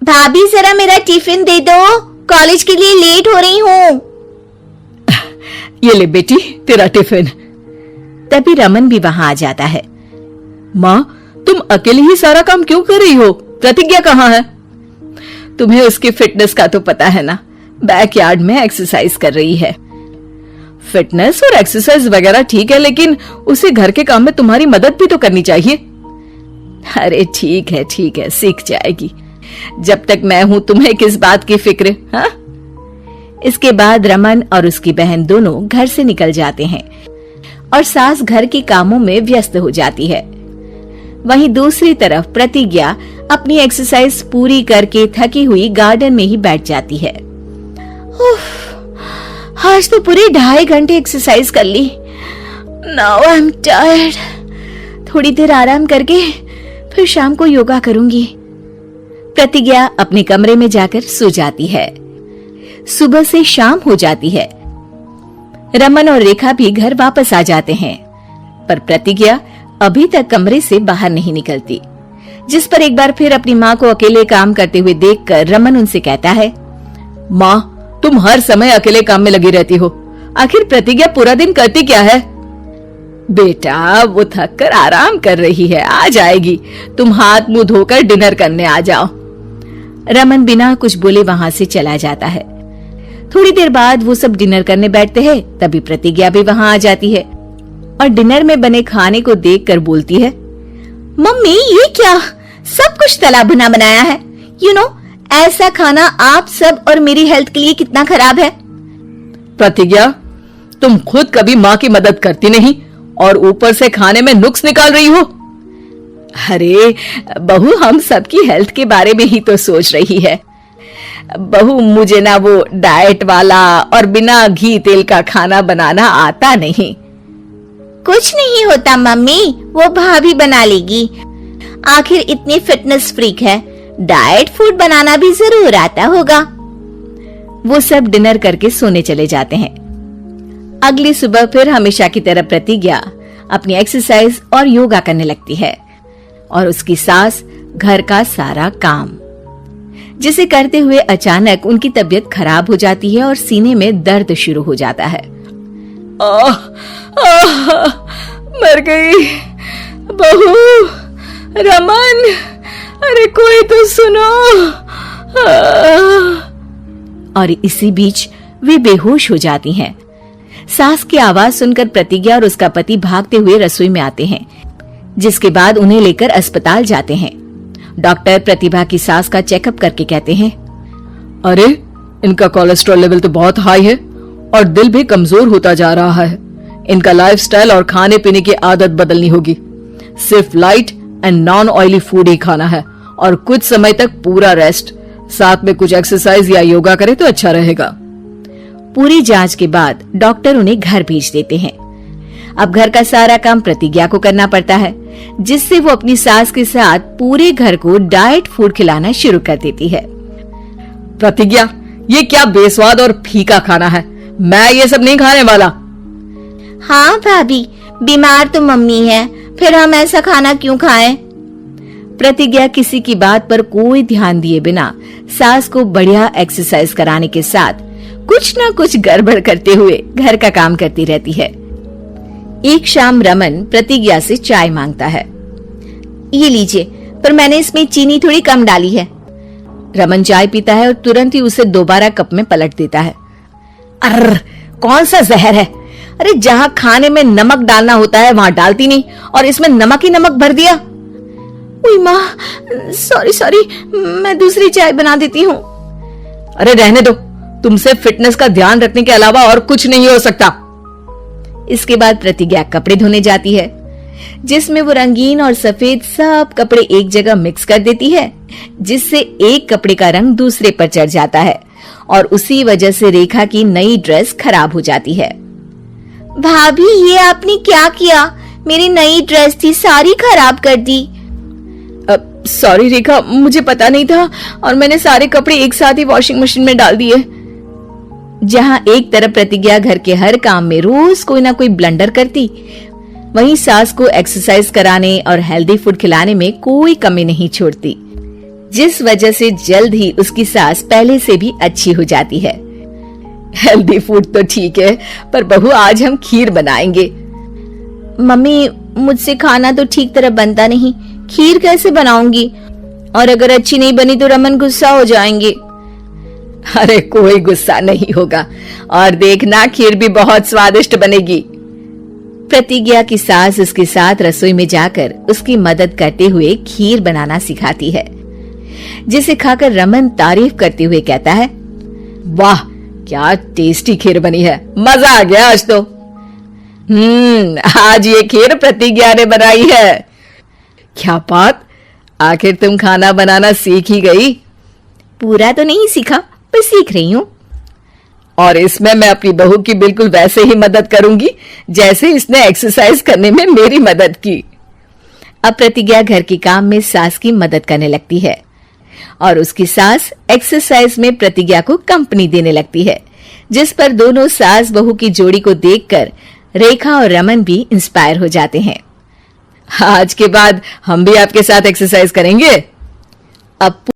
भाभी जरा मेरा टिफिन दे दो, कॉलेज के लिए लेट हो रही हूँ। ये ले बेटी तेरा टिफिन। तभी रमन भी वहां आ जाता है। माँ, तुम अकेले ही सारा काम क्यों कर रही हो? प्रतिज्ञा कहाँ है? तुम्हें उसकी फिटनेस का तो पता है ना, बैकयार्ड में एक्सरसाइज कर रही है। फिटनेस और एक्सरसाइज वगैरह ठीक है, लेकिन उसे घर के काम में तुम्हारी मदद भी तो करनी चाहिए। अरे ठीक है, सीख जाएगी। जब तक मैं हूं तुम्हें किस बात की फिक्र? हाँ? इसके बाद रमन और उसकी बहन दोनों घर से निकल जाते हैं और सास घर के कामों में व्यस्त हो जाती है। वहीं दूसरी तरफ प्रतिज्ञा अपनी एक्सरसाइज पूरी करके थकी हुई गार्डन में ही बैठ जाती है। आज तो पूरे 2.5 घंटे एक्सरसाइज कर ली। Now I am tired. थोड़ी देर आराम करके फिर शाम को योगा करूंगी। प्रतिज्ञा अपने कमरे में जाकर सो जाती है। सुबह से शाम हो जाती है। रमन और रेखा भी घर वापस आ जाते हैं, पर प्रतिज्ञा अभी तक कमरे से बाहर नहीं निकलती, जिस पर एक बार फिर अपनी माँ को अकेले काम करते हुए देखकर रमन उनसे कहता है, माँ, तुम हर समय अकेले काम में लगी रहती हो। आखिर प्रतिज्ञा पूरा दिन करती क्या है? बेटा वो थक कर आराम कर रही है, आ जाएगी। तुम हाथ मुंह धोकर डिनर करने आ जाओ। रमन बिना कुछ बोले वहां से चला जाता है। थोड़ी देर बाद वो सब डिनर करने बैठते हैं, तभी प्रतिज्ञा भी वहां आ जाती है और डिनर में बने खाने को देखकर बोलती है, मम्मी ये क्या, सब कुछ तला भुना बनाया है। यू नो, ऐसा खाना आप सब और मेरी हेल्थ के लिए कितना खराब है। प्रतिज्ञा, तुम खुद कभी माँ की मदद करती नहीं और ऊपर से खाने में नुक्स निकाल रही हो। अरे बहू, हम सबकी हेल्थ के बारे में ही तो सोच रही है। बहू, मुझे ना वो डाइट वाला और बिना घी तेल का खाना बनाना आता नहीं। कुछ नहीं होता मम्मी, वो भाभी बना लेगी। आखिर इतनी फिटनेस फ्रीक है, डाइट फूड बनाना भी जरूर आता होगा। वो सब डिनर करके सोने चले जाते हैं। अगली सुबह फिर हमेशा की तरह प्रतिज्ञा अपनी एक्सरसाइज और योगा करने लगती है और उसकी सास घर का सारा काम, जिसे करते हुए अचानक उनकी तबीयत खराब हो जाती है और सीने में दर्द शुरू हो जाता है। मर गई बहू। रमन, अरे कोई तो सुनो। और इसी बीच वे बेहोश हो जाती हैं। सास की आवाज सुनकर प्रतिज्ञा और उसका पति भागते हुए रसोई में आते हैं, जिसके बाद उन्हें लेकर अस्पताल जाते हैं। डॉक्टर प्रतिभा की सास का चेकअप करके कहते हैं, अरे इनका कोलेस्ट्रॉल लेवल तो बहुत हाई है और दिल भी कमजोर होता जा रहा है। इनका लाइफस्टाइल और खाने पीने की आदत बदलनी होगी। सिर्फ light and non oily food ही खाना है और कुछ समय तक पूरा रेस्ट, साथ में कुछ एक्सरसाइज या योगा करे तो अच्छा रहेगा। पूरी जांच के बाद डॉक्टर उन्हें घर भेज देते हैं। अब घर का सारा काम प्रतिज्ञा को करना पड़ता है, जिससे वो अपनी सास के साथ पूरे घर को डाइट फूड खिलाना शुरू कर देती है। प्रतिज्ञा, ये क्या बेस्वाद और फीका खाना है, मैं ये सब नहीं खाने वाला। हाँ भाभी, बीमार तो मम्मी है, फिर हम ऐसा खाना क्यों खाएं? प्रतिज्ञा किसी की बात पर कोई ध्यान दिए बिना सास को बढ़िया एक्सरसाइज कराने के साथ कुछ न कुछ गड़बड़ करते हुए घर का काम करती रहती है। एक शाम रमन प्रतिज्ञा से चाय मांगता है। ये लीजिए, पर मैंने इसमें चीनी थोड़ी कम डाली है। रमन चाय पीता है और तुरंत ही उसे दोबारा कप में पलट देता है। अर्र, कौन सा जहर है? अरे जहाँ खाने में नमक डालना होता है वहाँ डालती नहीं और इसमें नमक ही नमक भर दिया। उई माँ, सॉरी, मैं दूसरी चाय बना देती हूँ। अरे रहने दो, तुमसे फिटनेस का ध्यान रखने के अलावा और कुछ नहीं हो सकता। इसके बाद प्रतिज्ञा कपड़े धोने जाती है, जिसमें वो रंगीन और सफेद सब कपड़े एक जगह मिक्स कर देती है, जिससे एक कपड़े का रंग दूसरे पर चढ़ जाता है और उसी वजह से रेखा की नई ड्रेस खराब हो जाती है। भाभी, ये आपने क्या किया? मेरी नई ड्रेस थी, सारी खराब कर दी। सॉरी रेखा, मुझे पता नहीं था और मैंने सारे कपड़े एक साथ ही वॉशिंग मशीन में डाल दिए। जहां एक तरफ प्रतिज्ञा घर के हर काम में रोज कोई ना कोई ब्लंडर करती, वहीं सास को एक्सरसाइज कराने और हेल्दी फूड खिलाने में कोई कमी नहीं छोड़ती। जिस वजह से जल्द ही उसकी सास पहले से भी अच्छी हो जाती है। हेल्दी फूड तो ठीक है, पर बहू आज हम खीर बनाएंगे। मम्मी, मुझसे खाना तो ठीक तरह बनता नहीं, खीर कैसे बनाऊंगी? और अगर अच्छी नहीं बनी तो रमन गुस्सा हो जाएंगे। अरे कोई गुस्सा नहीं होगा, और देखना खीर भी बहुत स्वादिष्ट बनेगी। प्रतिज्ञा की सास उसके साथ रसोई में जाकर उसकी मदद करते हुए खीर बनाना सिखाती है, जिसे खाकर रमन तारीफ करते हुए कहता है, वाह क्या टेस्टी खीर बनी है, मजा आ गया आज तो। आज ये खीर प्रतिज्ञा ने बनाई है। क्या बात, आखिर तुम खाना बनाना सीख ही गई? पूरा तो नहीं सीखा, पर सीख रही हूँ। और इसमें मैं अपनी बहू की बिल्कुल वैसे ही मदद करूंगी जैसे इसने एक्सरसाइज करने में मेरी मदद की। अब प्रतिज्ञा घर के काम में सास की मदद करने लगती है और उसकी सास एक्सरसाइज में प्रतिज्ञा को कंपनी देने लगती है, जिस पर दोनों सास बहू की जोड़ी को देखकर रेखा और रमन भी इंस्पायर हो जाते हैं। आज के बाद हम भी आपके साथ एक्सरसाइज करेंगे। अब